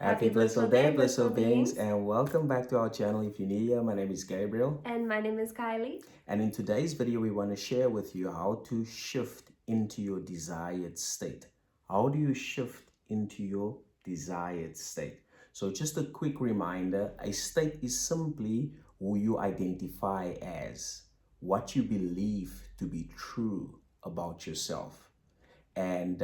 Happy blissful day, blissful beings, and welcome back to our channel. If you're new here, my name is Gabriel. And my name is Kylie. And in today's video, we want to share with you how to shift into your desired state. How do you shift into your desired state? So just a quick reminder, a state is simply who you identify as, what you believe to be true about yourself. And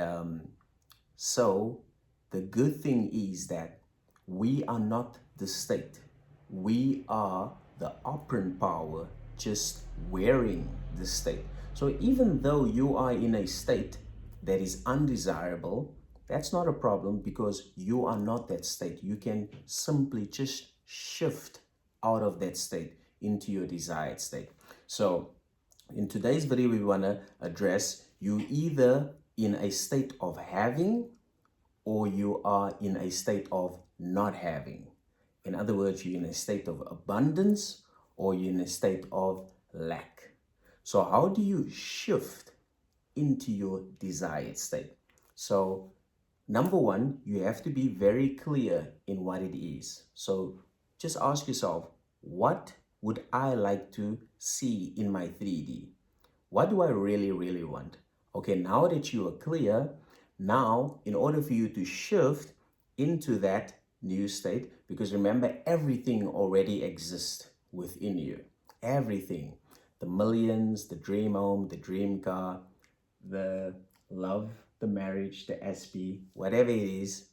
so the good thing is that we are not the state. We are the operant power just wearing the state. So even though you are in a state that is undesirable, that's not a problem because you are not that state. You can simply just shift out of that state into your desired state. So in today's video, we want to address you either in a state of having or you are in a state of not having. In other words, you're in a state of abundance or you're in a state of lack. So how do you shift into your desired state? So number one, you have to be very clear in what it is. So just ask yourself, what would I like to see in my 3D? What do I really, really want? Okay, now that you are clear, now in order for you to shift into that new state, because remember, everything already exists within you. Everything. The millions, the dream home, the dream car, the love, the marriage, the SP, whatever it is,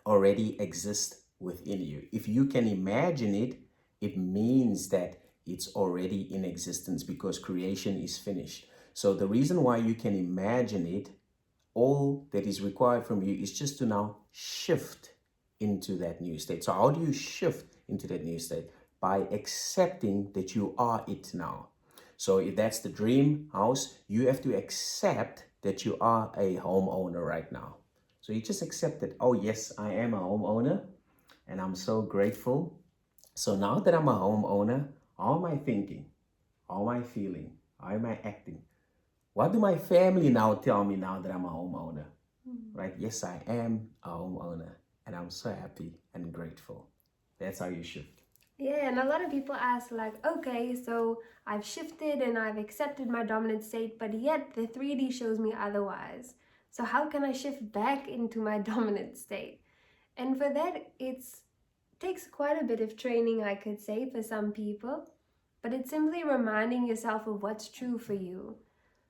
already exists within you. If you can imagine it, it means that it's already in existence because creation is finished. So the reason why you can imagine it, all that is required from you is just to now shift into that new state. So how do you shift into that new state? By accepting that you are it now. So if that's the dream house, you have to accept that you are a homeowner right now. So you just accept that, oh yes, I am a homeowner and I'm so grateful. So now that I'm a homeowner, how am I thinking? How am I feeling? How am I acting? What do my family now tell me now that I'm a homeowner? Right? Yes, I am a homeowner and I'm so happy and grateful. That's how you shift. Yeah, and a lot of people ask like, okay, so I've shifted and I've accepted my dominant state, but yet the 3D shows me otherwise. So how can I shift back into my dominant state? And for that, it takes quite a bit of training, I could say, for some people, but it's simply reminding yourself of what's true for you.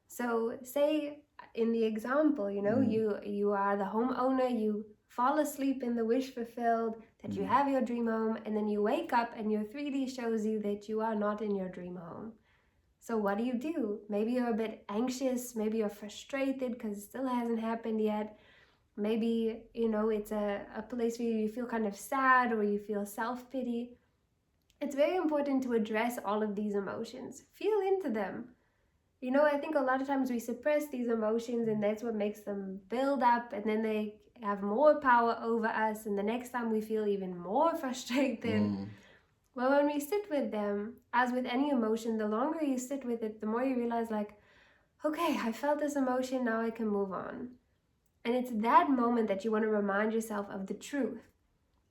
So say in the example, you are the homeowner, you fall asleep in the wish fulfilled, that you have your dream home, and then you wake up and your 3D shows you that you are not in your dream home. So what do? Maybe you're a bit anxious, maybe you're frustrated because it still hasn't happened yet. Maybe, it's a place where you feel kind of sad or you feel self-pity. It's very important to address all of these emotions. Feel into them. I think a lot of times we suppress these emotions and that's what makes them build up and then they have more power over us and the next time we feel even more frustrated. Well, when we sit with them, as with any emotion, the longer you sit with it, the more you realize like, okay, I felt this emotion, now I can move on. And it's that moment that you want to remind yourself of the truth.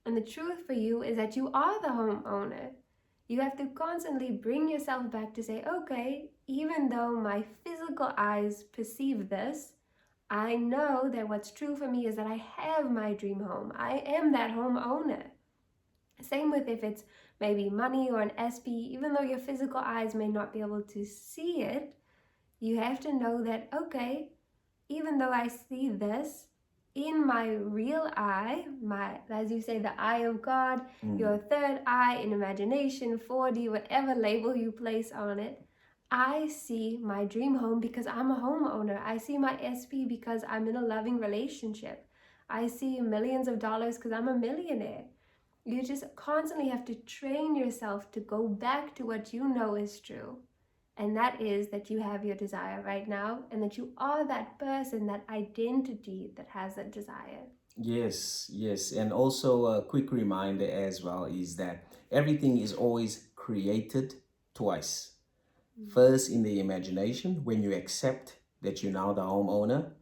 And the truth for you is that you are the homeowner. You have to constantly bring yourself back to say, okay, even though my physical eyes perceive this, I know that what's true for me is that I have my dream home. I am that homeowner. Same with if it's maybe money or an SP, even though your physical eyes may not be able to see it, you have to know that, okay, even though I see this, in my real eye, as you say, the eye of God, your third eye in imagination, 4D, whatever label you place on it, I see my dream home because I'm a homeowner. I see my SP because I'm in a loving relationship. I see millions of dollars because I'm a millionaire. You just constantly have to train yourself to go back to what you know is true. And that is that you have your desire right now and that you are that person, that identity that has that desire. Yes, yes. And also a quick reminder as well is that everything is always created twice. First in the imagination, when you accept that you're now the homeowner,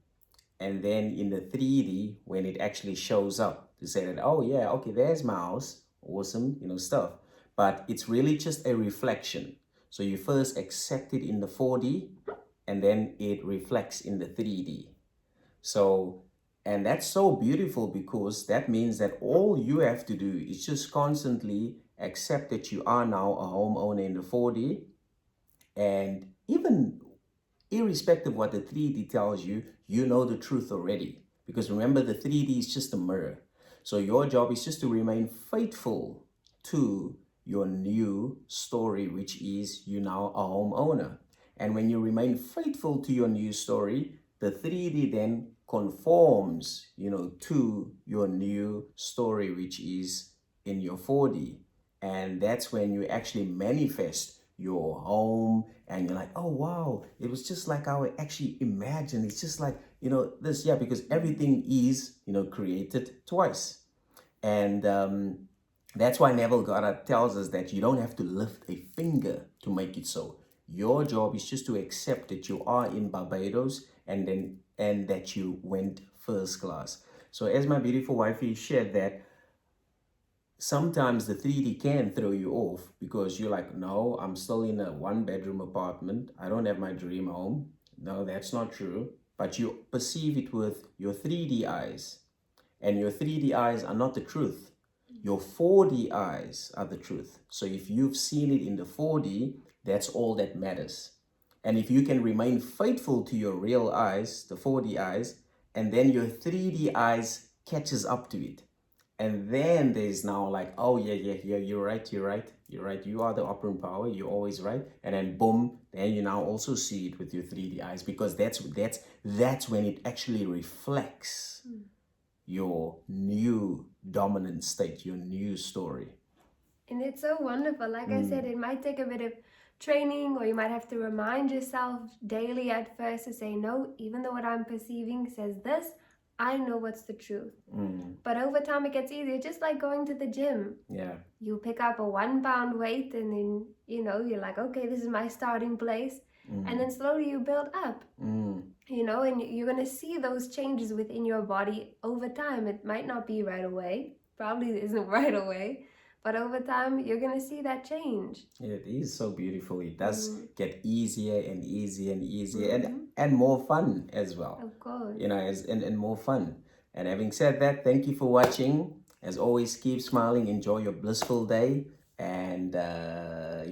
and then in the 3D, when it actually shows up. to say that, oh yeah, okay, there's my house, awesome, stuff. But it's really just a reflection. So you first accept it in the 4D, and then it reflects in the 3D. So, and that's so beautiful, because that means that all you have to do is just constantly accept that you are now a homeowner in the 4D. And even irrespective of what the 3D tells you, you know the truth already. Because remember, the 3D is just a mirror. So your job is just to remain faithful to your new story, which is you now a homeowner. And when you remain faithful to your new story, the 3D then conforms, to your new story, which is in your 4D. And that's when you actually manifest your home, and you're like, oh wow, it was just like I actually imagined. It's just like, this, yeah, because everything is, created twice. And that's why Neville Goddard tells us that you don't have to lift a finger to make it so. Your job is just to accept that you are in Barbados, and that you went first class. So as my beautiful wifey shared, that sometimes the 3D can throw you off, because you're like, no, I'm still in a 1-bedroom apartment. I don't have my dream home. No, that's not true. But you perceive it with your 3D eyes. And your 3D eyes are not the truth. Your 4D eyes are the truth. So if you've seen it in the 4D, that's all that matters. And if you can remain faithful to your real eyes, the 4D eyes, and then your 3D eyes catches up to it. And then there's now like, oh yeah, you're right. You are the operant power. You're always right. And then boom, then you now also see it with your 3D eyes, because that's when it actually reflects your new dominant state, your new story. And it's so wonderful. Like I said, it might take a bit of training, or you might have to remind yourself daily at first to say, no, even though what I'm perceiving says this, I know what's the truth. But over time it gets easier, just like going to the gym. Yeah. You pick up a 1-pound weight, and then, you're like, okay, this is my starting place. And then slowly you build up, and you're going to see those changes within your body over time. It might not be right away, probably isn't right away, but over time you're going to see that change. It is so beautiful. It does get easier and easier and easier, and more fun as well. Of course. And more fun. And having said that, thank you for watching. As always, keep smiling, enjoy your blissful day. And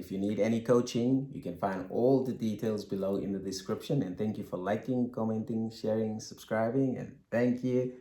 if you need any coaching, you can find all the details below in the description. And thank you for liking, commenting, sharing, subscribing. And thank you.